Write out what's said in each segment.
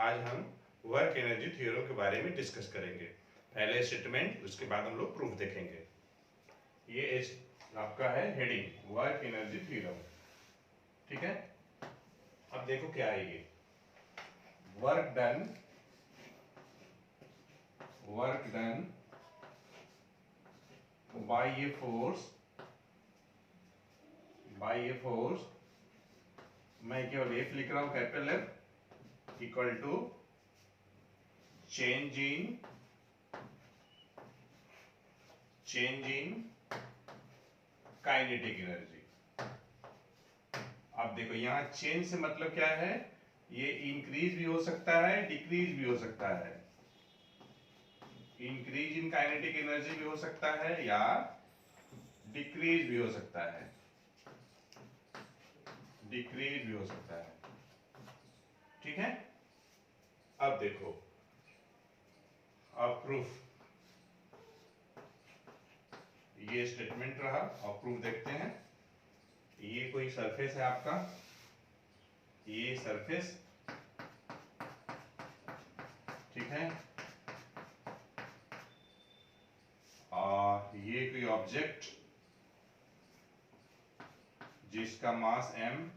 आज हम work energy theorem के बारे में डिस्कस करेंगे। पहले स्टेटमेंट, उसके बाद हम लोग प्रूफ देखेंगे। ये आपका है हेडिंग वर्क एनर्जी थ्योरम, ठीक है। अब देखो क्या है ये work done by a force, मैं केवल एफ लिख रहा हूं, capital F equal to change in kinetic energy. अब देखो यहां चेंज से मतलब क्या है, ये इंक्रीज भी हो सकता है, डिक्रीज भी हो सकता है। इंक्रीज इन काइनेटिक एनर्जी भी हो सकता है या डिक्रीज भी हो सकता है, डिक्रीज भी हो सकता है, ठीक है। अब देखो, अब प्रूफ, ये स्टेटमेंट रहा और प्रूफ देखते हैं। ये कोई सरफेस है आपका, ये सरफेस, ठीक है, और ये कोई ऑब्जेक्ट जिसका मास m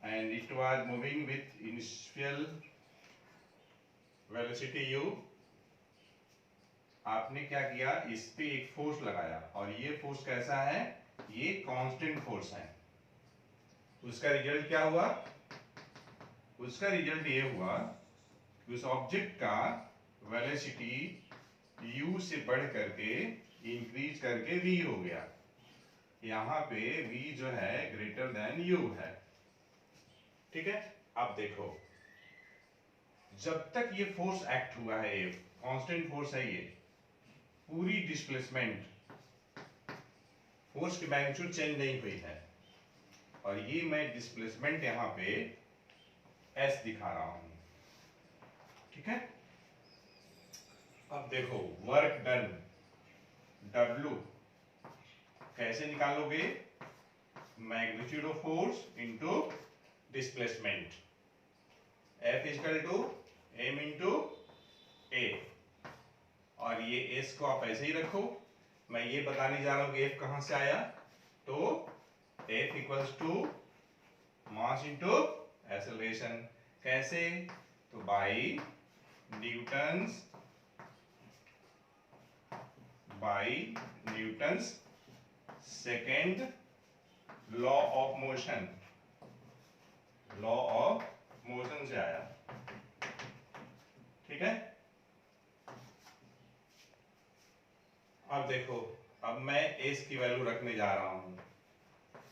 and it was moving with initial velocity u। आपने क्या किया, इस पे एक फोर्स लगाया और ये फोर्स कैसा है, ये कांस्टेंट फोर्स है। उसका रिजल्ट क्या हुआ, उसका रिजल्ट ये हुआ कि उस ऑब्जेक्ट का वेलोसिटी u से बढ़ करके इंक्रीज करके v हो गया। यहाँ पे v जो है ग्रेटर देन u है, ठीक है। अब देखो, जब तक ये फोर्स एक्ट हुआ है, ये कांस्टेंट फोर्स है, ये पूरी डिस्प्लेसमेंट, फोर्स की मैग्नीट्यूड चेंज नहीं हुई है। और ये मैं डिस्प्लेसमेंट यहाँ पे s दिखा रहा हूं, ठीक है। अब देखो वर्क डन W कैसे निकालोगे, magnitude of force into displacement, F equal to m into a, और ये s को आप ऐसे ही रखो। मैं ये बताने जा रहा हूं कि F कहां से आया, तो F equals to mass into acceleration. कैसे, तो by Newton's second law of motion, law of motion से आया, ठीक है। अब देखो, अब मैं s की वैल्यू रखने जा रहा हूं,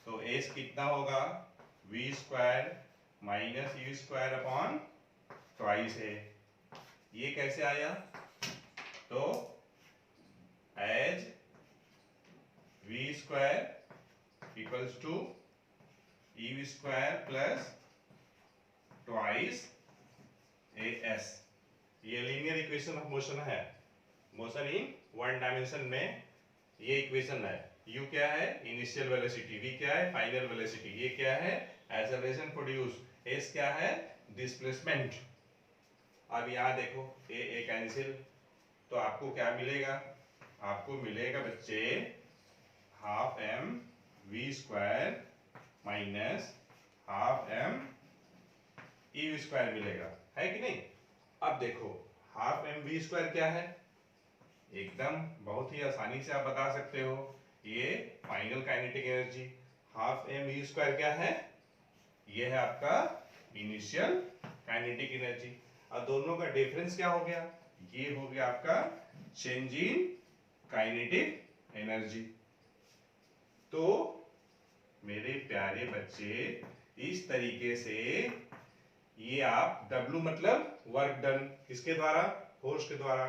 तो s कितना होगा, v square minus u square upon twice है। ये कैसे आया, तो as v square equals to u square plus twice as, ये लीनियर इक्वेशन ऑफ मोशन है, मोशन इन वन डायमेंशन में ये इक्वेशन है। u क्या है, इनिशियल वेलोसिटी, v क्या है, फाइनल वेलोसिटी, ये क्या है, एक्सेलरेशन प्रोड्यूस, s क्या है, डिस्प्लेसमेंट। अब यहाँ देखो a कैंसिल, तो आपको क्या मिलेगा, आपको मिलेगा बच्चे half m v square minus half m u square मिलेगा, है कि नहीं। अब देखो हाफ m v स्क्वायर क्या है, एकदम बहुत ही आसानी से आप बता सकते हो, ये final kinetic energy. Half m v square क्या है, ये है आपका इनिशियल काइनेटिक एनर्जी। और दोनों का डिफरेंस क्या हो गया, ये हो गया आपका चेंज इन काइनेटिक एनर्जी। तो मेरे प्यारे बच्चे, इस तरीके से ये आप W मतलब वर्क डन, किसके द्वारा, फोर्स के द्वारा,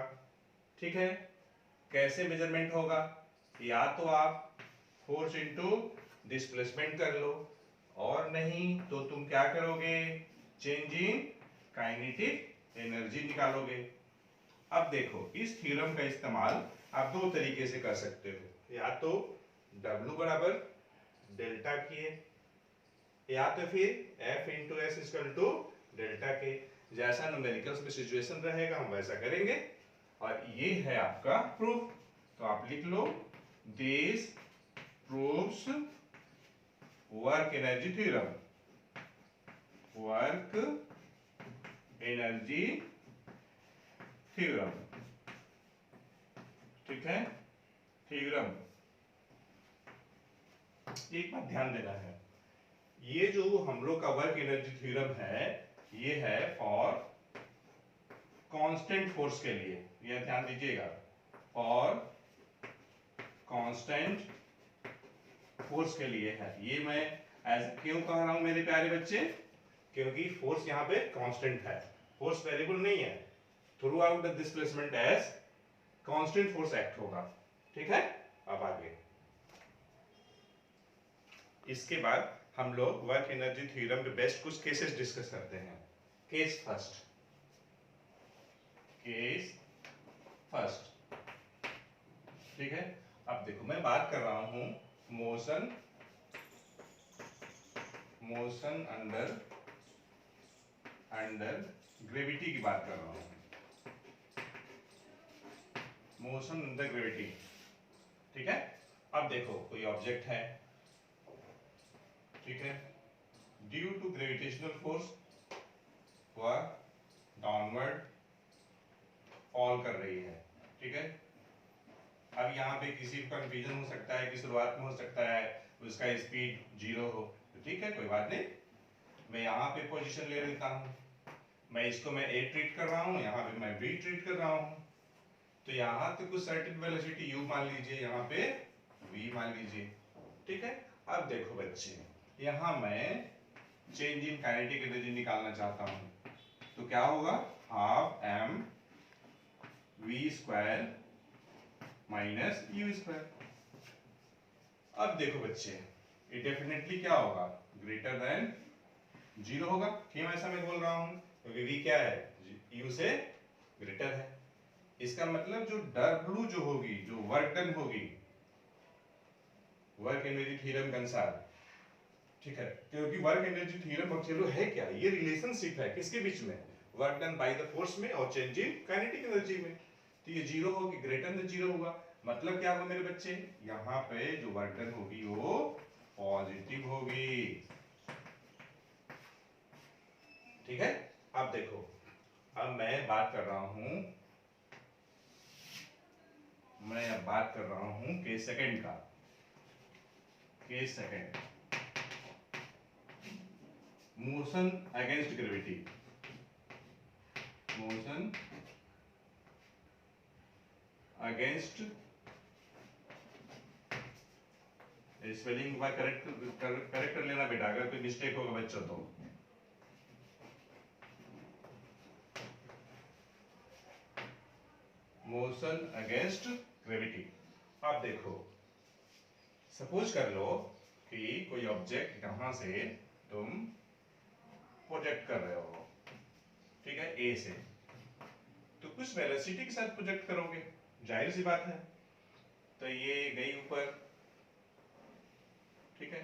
ठीक है। कैसे मेजरमेंट होगा, या तो आप फोर्स इनटू डिस्प्लेसमेंट कर लो, और नहीं तो तुम क्या करोगे, चेंज इन काइनेटिक एनर्जी निकालोगे। अब देखो, इस थ्योरम का इस्तेमाल आप दो तरीके से कर सकते हो, या तो W बराबर डेल्टा किए, या तो फिर F into S equal to delta K, जैसा न्यूमेरिकल्स में सिचुएशन रहेगा हम वैसा करेंगे। और ये है आपका प्रूफ, तो आप लिख लो this proves work energy theorem, work energy theorem, ठीक है, थ्योरम। एक बात ध्यान देना है, ये जो हम लोग का वर्क एनर्जी थ्योरम है ये है फॉर कांस्टेंट फोर्स के लिए, ये ध्यान दीजिएगा, फॉर कांस्टेंट फोर्स के लिए है। ये मैं क्यों कह रहा हूं मेरे प्यारे बच्चे, क्योंकि फोर्स यहाँ पे कांस्टेंट है, फोर्स वेरिएबल नहीं है। Throughout the displacement as constant force act होगा, ठीक है। अब आगे इसके बाद हम लोग वर्क एनर्जी थ्योरम पे बेस्ट कुछ केसेस डिस्कस करते हैं। केस फर्स्ट, केस फर्स्ट, ठीक है। अब देखो मैं बात कर रहा हूं मोशन, मोशन अंडर ग्रेविटी की बात कर रहा हूं, मोशन अंडर ग्रेविटी, ठीक है। अब देखो कोई ऑब्जेक्ट है, ठीक है, ड्यू टू ग्रेविटेशनल फोर्स वह डाउनवर्ड फॉल कर रही है, ठीक है। अब यहाँ पे किसी को कंफ्यूजन हो सकता है कि शुरुआत में हो सकता है उसका स्पीड 0 हो, तो ठीक है कोई बात नहीं, मैं यहाँ पे पोजीशन ले लेता हूँ, मैं इसको मैं A ट्रीट कर रहा हूँ, यहाँ पे मैं B ट्रीट कर रहा हूँ, तो यहाँ तो कुछ सर्टेन वेलोसिटी u मान लीजिए, यहाँ पे v मान लीजिए, ठीक है। अब देखो बच्चे, यहाँ मैं चेंज इन काइनेटिक एनर्जी निकालना चाहता हूँ, तो क्या होगा, half m v square minus u square. अब देखो बच्चे, ये डेफिनेटली क्या होगा, ग्रेटर देन 0 होगा। क्यों ऐसा मैं बोल रहा हूँ, क्योंकि v क्या है, u से ग्रेटर है। इसका मतलब जो W जो होगी, जो वर्क डन होगी वर्क एनर्जी थ्योरम के अनुसार, ठीक है, क्योंकि वर्क एनर्जी थ्योरम और चलो है क्या, ये रिलेशनशिप है किसके बीच में, work done by the force में और चेंज इन काइनेटिक एनर्जी में। तो ये 0 होगी, ग्रेटर देन 0 हुआ, मतलब क्या होगा मेरे बच्चे, यहाँ पे जो वर्क डन होगी वो पॉजिटिव होगी, ठीक है। अब देखो, अब मैं बात कर रहा हूं, मैं अब बात कर रहा हूं केस सेकंड का, case second, motion against gravity, motion against, spelling बार करेक्ट कर लेना बेटा, अगर कोई मिस्टेक होगा बच्चों तो। Motion against gravity. अब देखो, सपोज कर लो कि कोई ऑब्जेक्ट यहां से तुम प्रोजेक्ट कर रहे हो, ठीक है, ए से, तो कुछ वेलोसिटी के साथ प्रोजेक्ट करोगे, जाहिर सी बात है, तो ये गई ऊपर, ठीक है।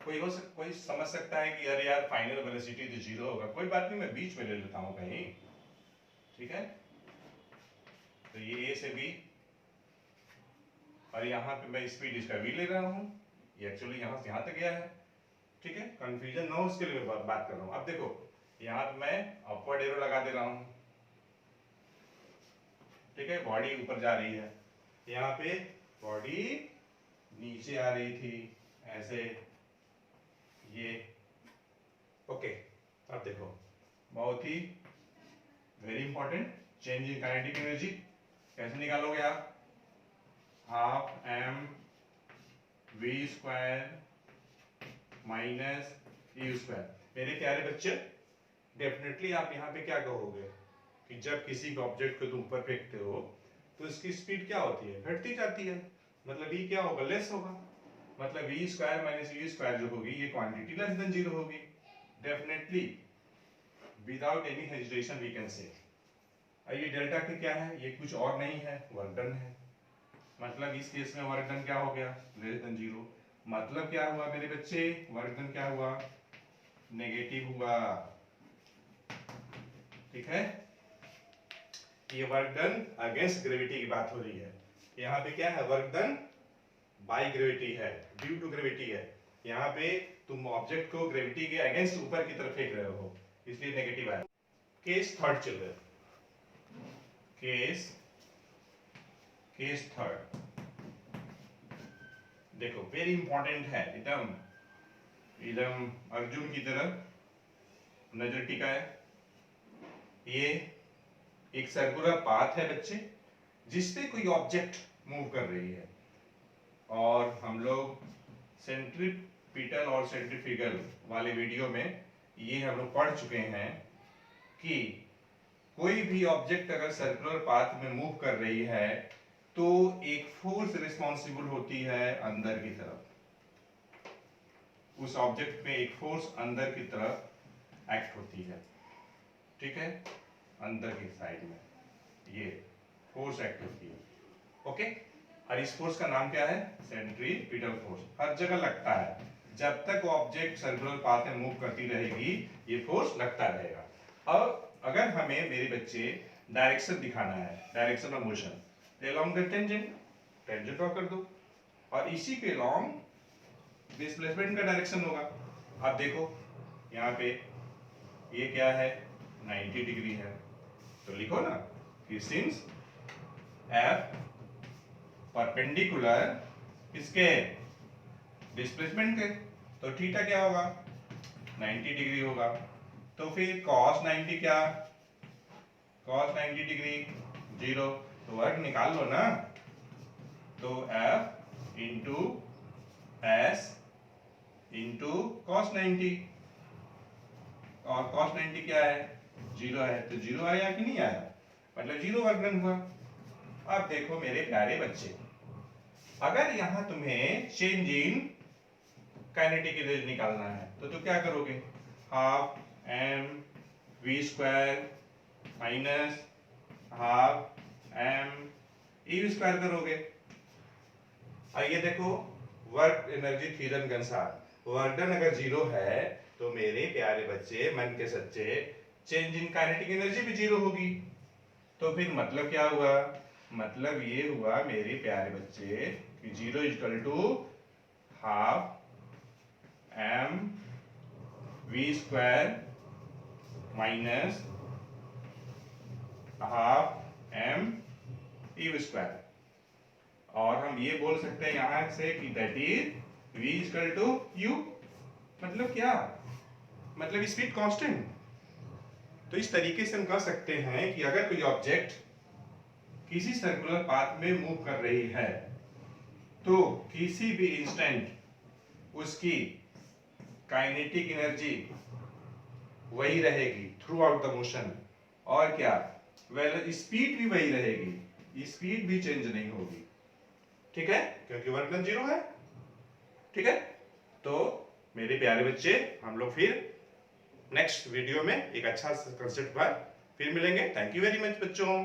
कोई समझ सकता है कि अरे यार फाइनल वेलोसिटी तो 0 होगा, कोई बात नहीं, मैं बीच में ले लेता हूं कहीं, ठीक है। तो ये ए से बी, और यहाँ पे मैं स्पीड इसका v ले रहा हूँ, ये एक्चुअली यहाँ से यहाँ तक गया है, ठीक है, कंफ्यूजन ना हो उसके लिए मैं बात कर रहा हूँ। अब देखो यहाँ पे मैं अपवर्ड एरो लगा दे रहा हूँ, ठीक है, बॉडी ऊपर जा रही है, यहाँ पे बॉडी नीचे आ रही थी ऐसे, ये ओके। अब देखो बहुत ही very important, change in kinetic energy कैसे निकालोगे आप, half m v square minus u square. मेरे प्यारे बच्चे, डेफिनेटली आप यहाँ पे क्या कहोगे कि जब किसी ऑब्जेक्ट को तुम ऊपर फेंकते हो तो इसकी स्पीड क्या होती है, घटती जाती है, मतलब v क्या होगा, लेस होगा, मतलब v square minus u square जो होगी ये क्वांटिटी लेस देन 0 होगी, definitely without any hesitation we can say. ये डेल्टा के क्या है, ये कुछ और नहीं है, वर्क डन है, मतलब इस केस में वर्क डन क्या हो गया, लेस देन 0, मतलब क्या हुआ मेरे बच्चे, वर्क डन क्या हुआ, नेगेटिव हुआ, ठीक है, ये वर्क डन अगेंस्ट ग्रेविटी की बात हो रही है। यहाँ पे क्या है, वर्क डन बाय ग्रेविटी है, ड्यू टू ग्रेविटी है। यहाँ पे तुम ऑब्जेक्ट को ग्रेविटी के अगेंस्ट ऊपर की तरफ फेंक रहे हो, इसलिए नेगेटिव है। Case third children, case third देखो वेरी इंपॉर्टेंट है, एकदम एकदम अर्जुन की तरह नजर टिकाए। ये एक सर्कुलर पाथ है बच्चे, जिसपे कोई ऑब्जेक्ट मूव कर रही है, और हम लोग सेंट्रीपिटल और सेंट्रीफ्यूगल वाले वीडियो में ये हम लोग पढ़ चुके हैं कि कोई भी ऑब्जेक्ट अगर सर्कुलर पाथ में मूव कर रही है तो एक फोर्स रिस्पॉन्सिबल होती है अंदर की तरफ, उस ऑब्जेक्ट में एक फोर्स अंदर की तरफ एक्ट होती है, ठीक है, अंदर की साइड में ये फोर्स एक्ट होती है, ओके। और इस फोर्स का नाम क्या है, सेंट्रीपिटल फोर्स। हर जगह लगता है, जब तक वो ऑब्जेक्ट सर्कुलर पाथ में मूव करती रहेगी ये फोर्स लगता रहेगा। अब अगर हमें मेरे बच्चे डायरेक्शन दिखाना है, direction of motion, along the tangent draw कर दो, और इसी के along डिस्प्लेसमेंट का डायरेक्शन होगा। अब देखो यहाँ पे ये क्या है, 90 डिग्री है, तो लिखो ना कि सिंस F परपेंडिकुलर किसके, डिस्प्लेसमेंट के, तो थीटा क्या होगा, 90 डिग्री होगा। तो फिर cos 90 क्या, cos 90 डिग्री 0, तो वर्क निकाल लो ना, तो F into S into cos 90, और cos 90 क्या है, 0 है, तो 0 आया कि नहीं आया, मतलब 0 वर्क डन हुआ। अब देखो मेरे प्यारे बच्चे, अगर यहां तुम्हें चेंज इन काइनेटिक एनर्जी निकालना है तो क्या करोगे, half m v square minus half m e square करोगे। आइए देखो वर्क एनर्जी थ्योरम के अनुसार वर्क डन अगर 0 है तो मेरे प्यारे बच्चे मन के सच्चे, चेंज इन काइनेटिक एनर्जी भी 0 होगी। तो फिर मतलब क्या हुआ, मतलब ये हुआ मेरे प्यारे बच्चे कि 0 equal to half m v square minus half m e square, और हम ये बोल सकते हैं यहां से कि that is v equal to u। मतलब क्या, मतलब स्पीड कांस्टेंट। तो इस तरीके से हम कह सकते हैं कि अगर कोई ऑब्जेक्ट किसी सर्कुलर पाथ में मूव कर रही है तो किसी भी इंस्टेंट उसकी काइनेटिक एनर्जी वही रहेगी थ्रू आउट द मोशन, और क्या, वेल स्पीड भी वही रहेगी, स्पीड भी चेंज नहीं होगी, ठीक है, क्योंकि वर्क डन 0 है, ठीक है। तो मेरे प्यारे बच्चे, हम लोग फिर नेक्स्ट वीडियो में एक अच्छा कंसेप्ट पर फिर मिलेंगे। थैंक यू वेरी मच बच्चों।